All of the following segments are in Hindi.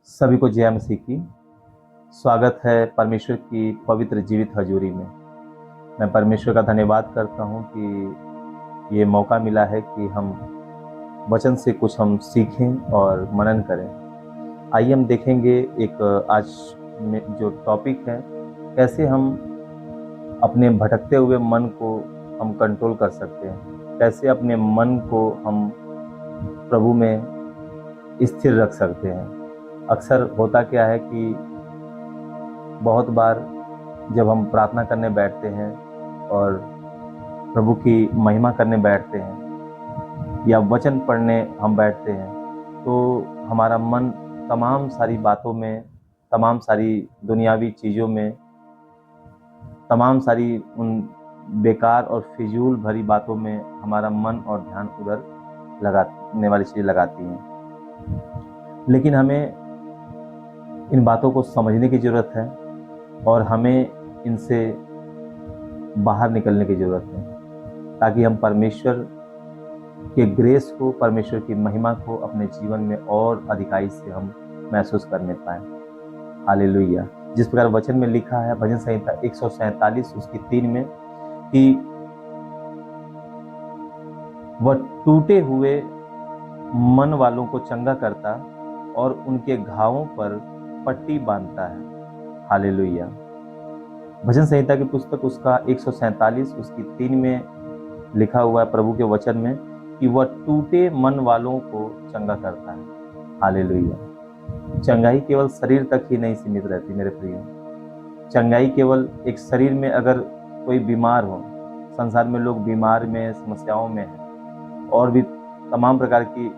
सभी को जय मसीह की। स्वागत है परमेश्वर की पवित्र जीवित हजूरी में। मैं परमेश्वर का धन्यवाद करता हूँ कि ये मौका मिला है कि हम वचन से कुछ हम सीखें और मनन करें। आइए हम देखेंगे एक आज में जो टॉपिक है, कैसे हम अपने भटकते हुए मन को हम कंट्रोल कर सकते हैं, कैसे अपने मन को हम प्रभु में स्थिर रख सकते हैं। अक्सर होता क्या है कि बहुत बार जब हम प्रार्थना करने बैठते हैं और प्रभु की महिमा करने बैठते हैं या वचन पढ़ने हम बैठते हैं, तो हमारा मन तमाम सारी बातों में, तमाम सारी दुनियावी चीज़ों में, तमाम सारी उन बेकार और फिजूल भरी बातों में हमारा मन और ध्यान उधर लगाने वाली चीज़ें लगाती हैं। लेकिन हमें इन बातों को समझने की ज़रूरत है और हमें इनसे बाहर निकलने की ज़रूरत है, ताकि हम परमेश्वर के ग्रेस को, परमेश्वर की महिमा को अपने जीवन में और अधिकाई से हम महसूस करने पाए। हालेलुया। जिस प्रकार वचन में लिखा है भजन संहिता 147 उसकी 3 में कि वह टूटे हुए मन वालों को चंगा करता और उनके घावों पर पट्टी बांधता है। हालेलुया। भजन संहिता की पुस्तक उसका 147 उसकी 3 में लिखा हुआ है प्रभु के वचन में कि वह टूटे मन वालों को चंगा करता है। हालेलुया। चंगाई केवल शरीर तक ही नहीं सीमित रहती मेरे प्रियो। चंगाई केवल एक शरीर में, अगर कोई बीमार हो, संसार में लोग बीमार में, समस्याओं में हैं और भी तमाम प्रकार की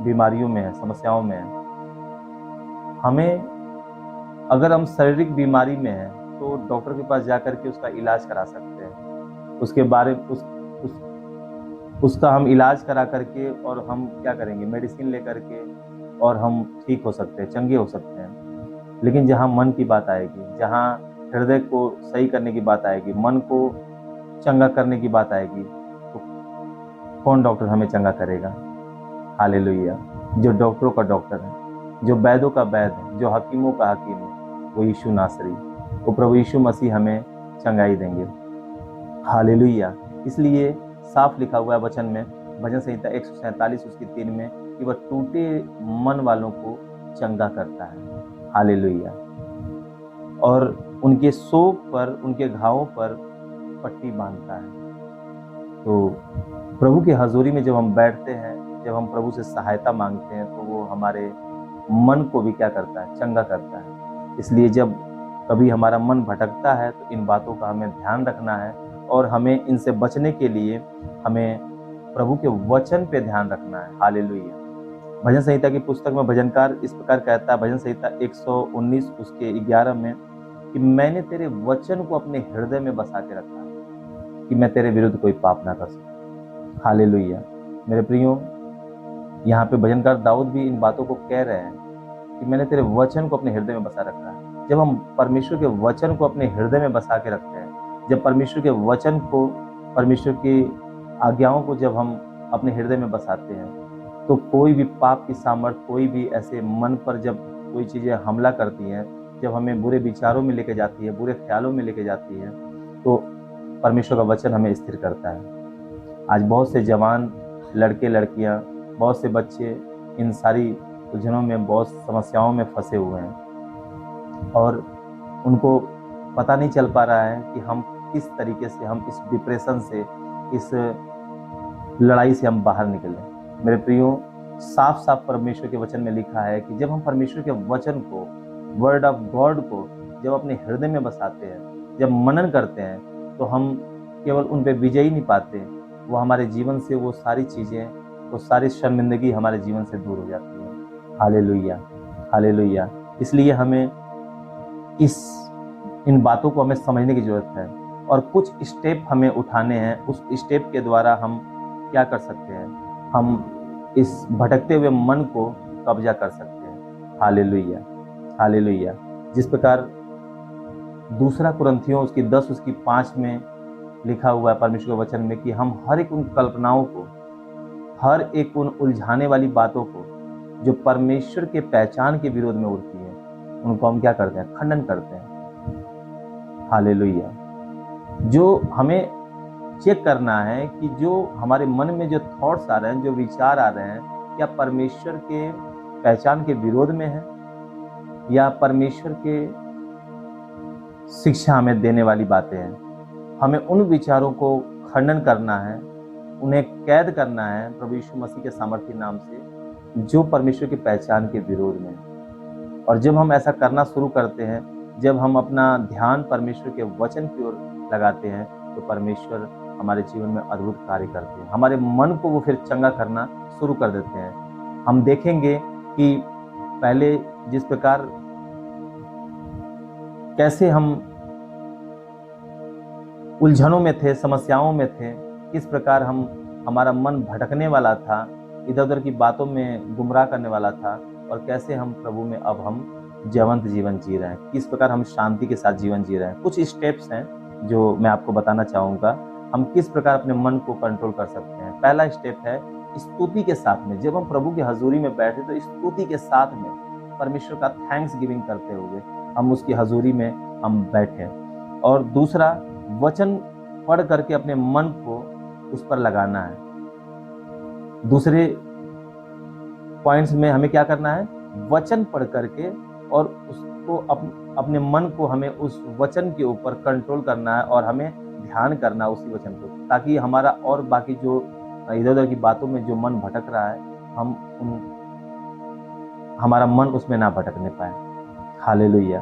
बीमारियों में है, समस्याओं में है। हमें, अगर हम शारीरिक बीमारी में हैं तो डॉक्टर के पास जाकर के उसका इलाज करा सकते हैं, उसके बारे उसका हम इलाज करा करके और हम क्या करेंगे, मेडिसिन लेकर के, और हम ठीक हो सकते हैं, चंगे हो सकते हैं। लेकिन जहाँ मन की बात आएगी, जहाँ हृदय को सही करने की बात आएगी, मन को चंगा करने की बात आएगी, तो कौन डॉक्टर हमें चंगा करेगा? हालेलुया। जो डॉक्टरों का डॉक्टर है, जो वैद्यों का वैद्य है, जो हकीमों का हकीम है, वो यीशु नासरी, वो प्रभु यीशु मसीह हमें चंगाई देंगे। हालेलुया। इसलिए साफ लिखा हुआ है वचन में, भजन संहिता 147 उसकी 3 में कि वह टूटे मन वालों को चंगा करता है। हालेलुया। और उनके शोक पर, उनके घावों पर पट्टी बांधता है। तो प्रभु की हजूरी में जब हम बैठते हैं, जब हम प्रभु से सहायता मांगते हैं, तो वो हमारे मन को भी क्या करता है, चंगा करता है। इसलिए जब कभी हमारा मन भटकता है तो इन बातों का हमें ध्यान रखना है और हमें इनसे बचने के लिए हमें प्रभु के वचन पे ध्यान रखना है। हालेलुया। भजन संहिता की पुस्तक में भजनकार इस प्रकार कहता है, भजन संहिता 119 उसके 11 में कि मैंने तेरे वचन को अपने हृदय में बसा के रखा है कि मैं तेरे विरुद्ध कोई पाप ना कर सकूं। हालेलुया। मेरे प्रियो, यहाँ पे भजनकार दाऊद भी इन बातों को कह रहे हैं कि मैंने तेरे वचन को अपने हृदय में बसा रखा है। जब हम परमेश्वर के वचन को अपने हृदय में बसा के रखते हैं, जब परमेश्वर के वचन को, परमेश्वर की आज्ञाओं को जब हम अपने हृदय में बसाते हैं, तो कोई भी पाप की सामर्थ्य, कोई भी ऐसे मन पर जब कोई चीज़ें हमला करती हैं, जब हमें बुरे विचारों में लेके जाती है, बुरे ख्यालों में लेके जाती है, तो परमेश्वर का वचन हमें स्थिर करता है। आज बहुत से जवान लड़के लड़कियां, बहुत से बच्चे इन सारी उलझनों में, बहुत समस्याओं में फंसे हुए हैं और उनको पता नहीं चल पा रहा है कि हम किस तरीके से, हम इस डिप्रेशन से, इस लड़ाई से हम बाहर निकलें। मेरे प्रियो, साफ साफ परमेश्वर के वचन में लिखा है कि जब हम परमेश्वर के वचन को, वर्ड ऑफ गॉड को जब अपने हृदय में बसाते हैं, जब मनन करते हैं, तो हम केवल उन पे विजय ही नहीं पाते, वो हमारे जीवन से वो सारी चीज़ें, वो सारी शर्मिंदगी हमारे जीवन से दूर हो जाती है। हालेलुया। हालेलुया। इसलिए हमें इन बातों को हमें समझने की जरूरत है और कुछ स्टेप हमें उठाने हैं। उस स्टेप के द्वारा हम क्या कर सकते हैं, हम इस भटकते हुए मन को कब्जा कर सकते हैं। हालेलुया। हालेलुया। जिस प्रकार दूसरा कुरिन्थियों उसकी 10 उसकी 5 में लिखा हुआ है परमेश्वर के वचन में कि हम हर एक उन कल्पनाओं को, हर एक उन उलझाने वाली बातों को जो परमेश्वर के पहचान के विरोध में उठती है, उनको हम क्या करते हैं? खंडन करते हैं। हालेलुया। जो हमें चेक करना है कि जो हमारे मन में जो थॉट्स आ रहे हैं, जो विचार आ रहे हैं, क्या परमेश्वर के पहचान के विरोध में है या परमेश्वर के शिक्षा हमें देने वाली बातें हैं। हमें उन विचारों को खंडन करना है, उन्हें कैद करना है प्रभु यीशु मसीह के सामर्थ्य नाम से, जो परमेश्वर की पहचान के विरोध में है। और जब हम ऐसा करना शुरू करते हैं, जब हम अपना ध्यान परमेश्वर के वचन की ओर लगाते हैं, तो परमेश्वर हमारे जीवन में अद्भुत कार्य करते हैं। हमारे मन को वो फिर चंगा करना शुरू कर देते हैं। हम देखेंगे कि पहले जिस प्रकार कैसे हम उलझनों में थे, समस्याओं में थे, किस प्रकार हमारा मन भटकने वाला था, इधर उधर की बातों में गुमराह करने वाला था, और कैसे हम प्रभु में अब हम जीवंत जीवन जी रहे हैं, किस प्रकार हम शांति के साथ जीवन जी रहे हैं। कुछ स्टेप्स हैं जो मैं आपको बताना चाहूँगा, हम किस प्रकार अपने मन को कंट्रोल कर सकते हैं। पहला स्टेप है स्तुति के साथ में। जब हम प्रभु की हजूरी में बैठे तो स्तुति के साथ में परमेश्वर का थैंक्स गिविंग करते हुए हम उसकी हजूरी में हम बैठे। और दूसरा, वचन पढ़ करके अपने मन को उस पर लगाना है। दूसरे पॉइंट्स में हमें क्या करना है? वचन पढ़ करके और उसको अपने मन को हमें उस वचन के ऊपर कंट्रोल करना है और हमें ध्यान करना उसी वचन को, ताकि हमारा और बाकी जो इधर उधर की बातों में जो मन भटक रहा है, हमारा मन उसमें ना भटकने पाए। हालेलुया।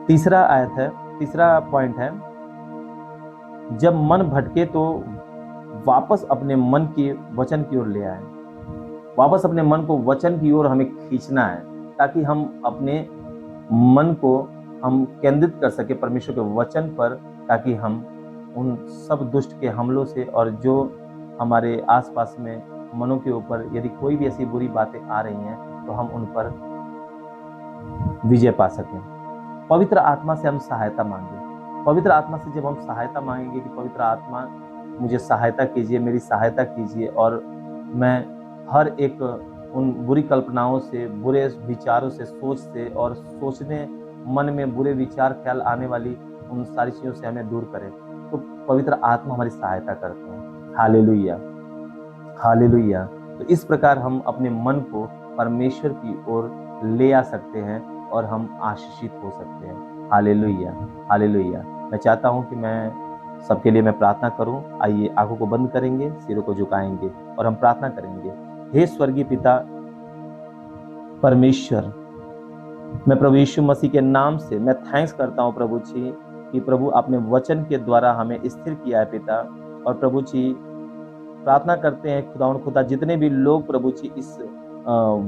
तीसरा पॉइंट है, जब मन भटके तो वापस अपने मन के वचन की ओर ले आए। वापस अपने मन को वचन की ओर हमें खींचना है, ताकि हम अपने मन को हम केंद्रित कर सके परमेश्वर के वचन पर, ताकि हम उन सब दुष्ट के हमलों से और जो हमारे आसपास में मनों के ऊपर यदि कोई भी ऐसी बुरी बातें आ रही हैं, तो हम उन पर विजय पा सकें। पवित्र आत्मा से हम सहायता मांगे। पवित्र आत्मा से जब हम सहायता मांगेंगे कि पवित्र आत्मा मुझे सहायता कीजिए, मेरी सहायता कीजिए, और मैं हर एक उन बुरी कल्पनाओं से, बुरे विचारों से, सोच से, और सोचने मन में बुरे विचार ख्याल आने वाली उन सारी चीज़ों से हमें दूर करें, तो पवित्र आत्मा हमारी सहायता करते हैं। Hallelujah, hallelujah. तो इस प्रकार हम अपने मन को परमेश्वर की ओर ले आ सकते हैं और हम आशीषित हो सकते हैं। Hallelujah, hallelujah. मैं चाहता हूं कि मैं सबके लिए मैं प्रार्थना करूं। आइए आंखों को बंद करेंगे, सिरों को झुकाएंगे और हम प्रार्थना करेंगे। हे स्वर्गीय पिता परमेश्वर, मैं प्रभु यीशु मसीह के नाम से मैं थैंक्स करता हूं प्रभु जी, कि प्रभु आपने वचन के द्वारा हमें स्थिर किया है पिता। और प्रभु जी प्रार्थना करते हैं खुदावंद खुदा, जितने भी लोग प्रभु जी इस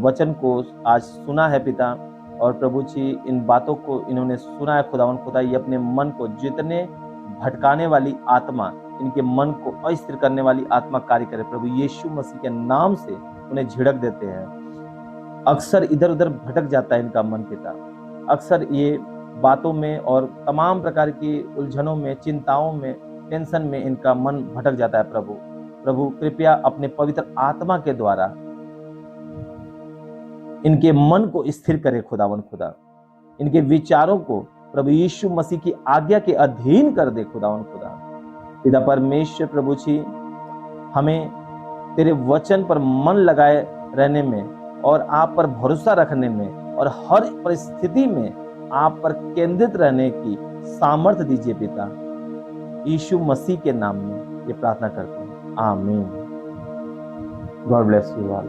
वचन को आज सुना है पिता, और प्रभु जी इन बातों को इन्होंने सुना है खुदावंद खुदा, ये अपने मन को, जितने भटकाने वाली आत्मा, इनके मन को अस्थिर करने वाली आत्मा कार्य करे, प्रभु यीशु मसीह के नाम से उन्हें झिड़क देते हैं। अक्सर इधर उधर भटक जाता है इनका मन पिता, अक्सर ये बातों में और तमाम प्रकार की उलझनों में, चिंताओं में, टेंशन में इनका मन भटक जाता है। प्रभु कृपया अपने पवित्र आत्मा के द्वारा इनके मन को स्थिर करे खुदावन खुदा, इनके विचारों को प्रभु यीशु मसीह की आज्ञा के अधीन कर दे खुदावन खुदा। पिता परमेश्वर प्रभु जी, हमें तेरे वचन पर मन लगाए रहने में और आप पर भरोसा रखने में और हर परिस्थिति में आप पर केंद्रित रहने की सामर्थ्य दीजिए पिता, यीशु मसीह के नाम में ये प्रार्थना करते हैं, आमीन। God bless you all.